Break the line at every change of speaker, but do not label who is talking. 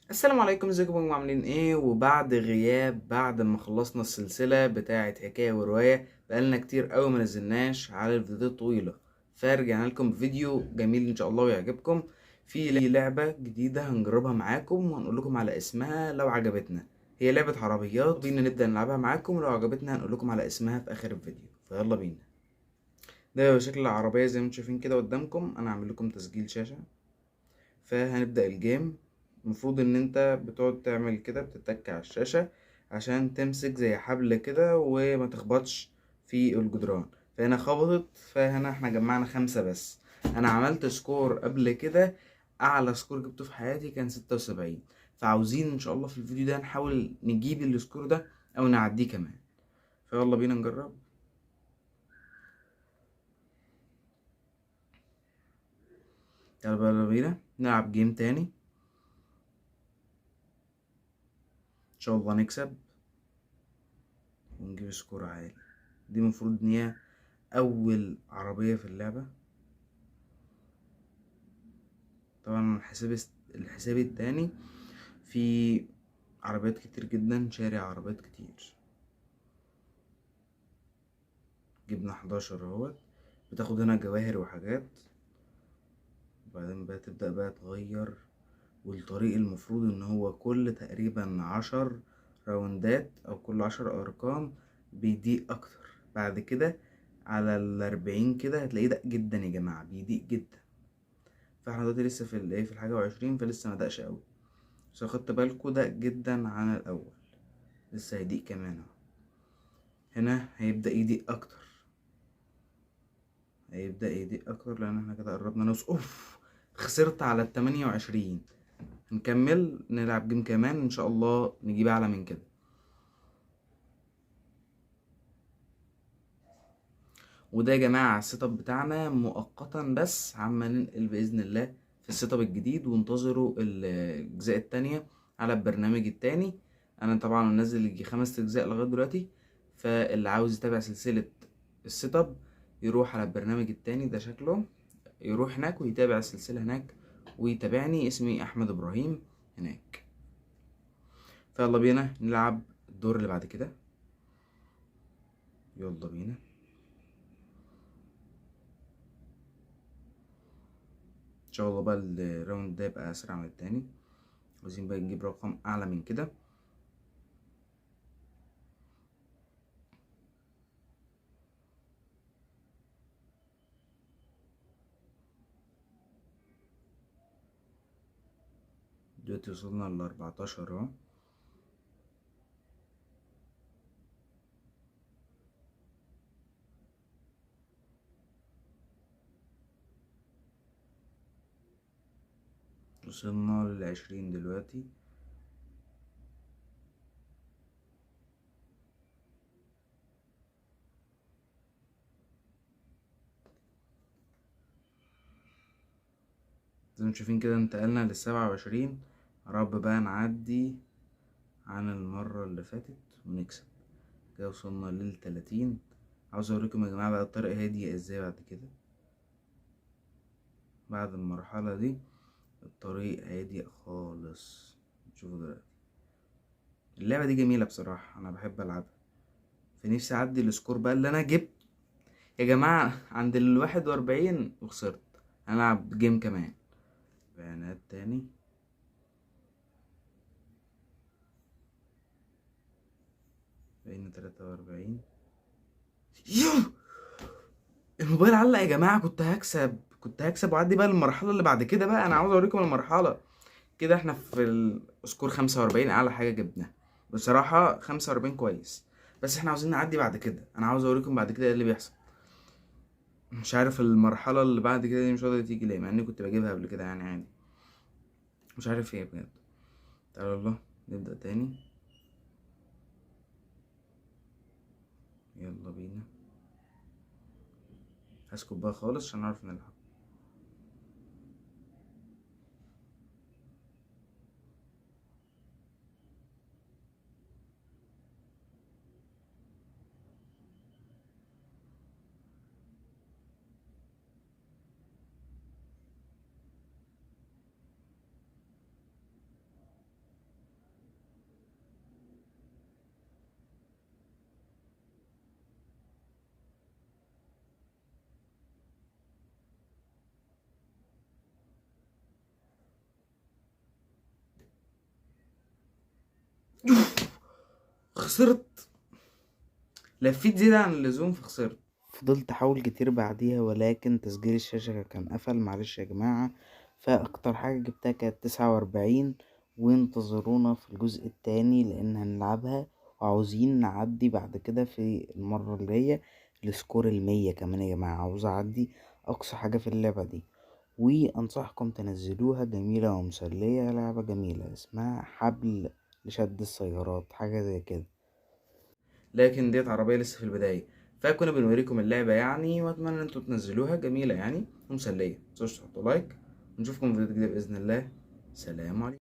السلام عليكم، ازيكم يا جماعة؟ عاملين ايه؟ وبعد غياب بعد ما خلصنا السلسلة بتاعة حكاية ورواية، بقالنا كتير قوي ما نزلناش على الفيديوهات الطويلة، فرجعنا لكم بفيديو جميل ان شاء الله ويعجبكم. في لعبة جديدة هنجربها معاكم وهنقول لكم على اسمها لو عجبتنا. هي لعبة عربيات، بينا نبدأ نلعبها معاكم، ولو عجبتنا هنقول لكم على اسمها في اخر الفيديو، فيلا بينا. ده شكل العربية زي ما انتم شايفين كده قدامكم. انا هعمل لكم تسجيل شاشة، فهنبدأ الجيم. المفروض ان انت بتقعد تعمل كده، بتتك على الشاشة عشان تمسك زي حبل كده وما تخبطش في الجدران. فهنا خبطت، فهنا احنا جمعنا 5 بس. انا عملت سكور قبل كده، اعلى سكور جبته في حياتي كان 76. فعاوزين ان شاء الله في الفيديو ده نحاول نجيب السكور ده او نعديه كمان. فيلا بينا نجرب. يلا بينا نلعب جيم تاني، ان شاء الله نكسب ونجيب سكور عالي. دي المفروض ان هي اول عربية في اللعبة. طبعا الحساب التاني في عربيات كتير جدا، شارع عربيات كتير. جبنا 11 اهوت. بتاخد هنا جواهر وحاجات، وبعدين بقى تبدأ بقى تغير. والطريق المفروض ان هو كل تقريبا 10 راوندات او كل 10 ارقام بيضيق اكتر. بعد كده على 40 كده هتلاقيه دق جدا يا جماعة، بيضيق جدا. فاحنا دلوقتي لسه في الايه، في الحاجة وعشرين، فلسه ما دقش قوي. بس لو خدت بالكوا دق جدا عن الاول، لسه هيضيق كمان اهو. هنا هيبدأ يضيق اكتر، هيبدأ يضيق اكتر لان احنا كده قربنا نوصل. اوف، خسرت على ال28. نكمل نلعب جيم كمان ان شاء الله نجيب اعلى من كده. وده يا جماعة السيت اب بتاعنا مؤقتا، بس عما ننقل بإذن الله في السيت اب الجديد، وانتظروا الأجزاء التانية على البرنامج التاني. أنا طبعا منزل يجي 5 أجزاء لغاية دلوقتي، فاللي عاوز يتابع سلسلة السيت اب يروح على البرنامج التاني ده شكله، يروح هناك ويتابع السلسلة هناك ويتابعني. اسمي أحمد إبراهيم هناك. فيلا بينا نلعب الدور اللي بعد كده. يلا بينا. ان شاء الله بقى الراوند ده يبقى اسرع من التاني. عاوزين بقى نجيب رقم اعلى من كده. دلوقتي وصلنا ل14 اهو. وصلنا ل20 دلوقتي. زي ما شايفين كده انتقلنا ل27. رب بقى نعدي عن المرة اللي فاتت ونكسب. كده وصلنا لل30. عاوز اوريكم يا جماعة بقى الطريق هادية ازاي بعد كده. بعد المرحلة دي الطريق هادي خالص. شوفوا دلوقتي اللعبة دي جميلة بصراحة، انا بحب العبها. فنفسي اعدي السكور بقى اللي انا جبت يا جماعة عند ال41 وخسرت. هنلعب جيم كمان. بيانات تاني. بقينا 43. يوه، الموبايل علق يا جماعة. كنت هكسب وأعدي بقى المرحلة اللي بعد كده. بقى أنا عاوز أوريكم المرحلة. كده احنا في السكور 45، أعلى حاجة جبناها بصراحة. 45 كويس، بس احنا عاوزين نعدي بعد كده. أنا عاوز أوريكم بعد كده ايه اللي بيحصل. مش عارف المرحلة اللي بعد كده دي مش راضية تيجي ليه، مع إني كنت بجيبها قبل كده يعني عادي. مش عارف ايه بجد. تعالى الله نبدأ تاني. يلا بينا. هسكت بقى خالص عشان نعرف نلعب. خسرت، لفيت زيادة عن اللزوم فخسرت. فضلت احاول كتير بعديها ولكن تسجيل الشاشة كان قفل، معلش يا جماعة. فاكتر حاجة جبتها كانت 49، وانتظرونا في الجزء التاني لان هنلعبها، وعاوزين نعدي بعد كده في المرة الجاية السكور 100 كمان يا جماعة. عاوز اعدي اقصى حاجة في اللعبة دي، وانصحكم تنزلوها، جميلة ومسلية، لعبة جميلة اسمها حبل لشد السيارات، حاجة زي كده. لكن ديت عربية لسه في البداية، فكنا بنوريكم اللعبة يعني، واتمنى ان انتوا تنزلوها، جميلة يعني ومسلية. متنسوش تحطوا لايك، ونشوفكم في فيديو جديد بإذن الله. سلام عليكم.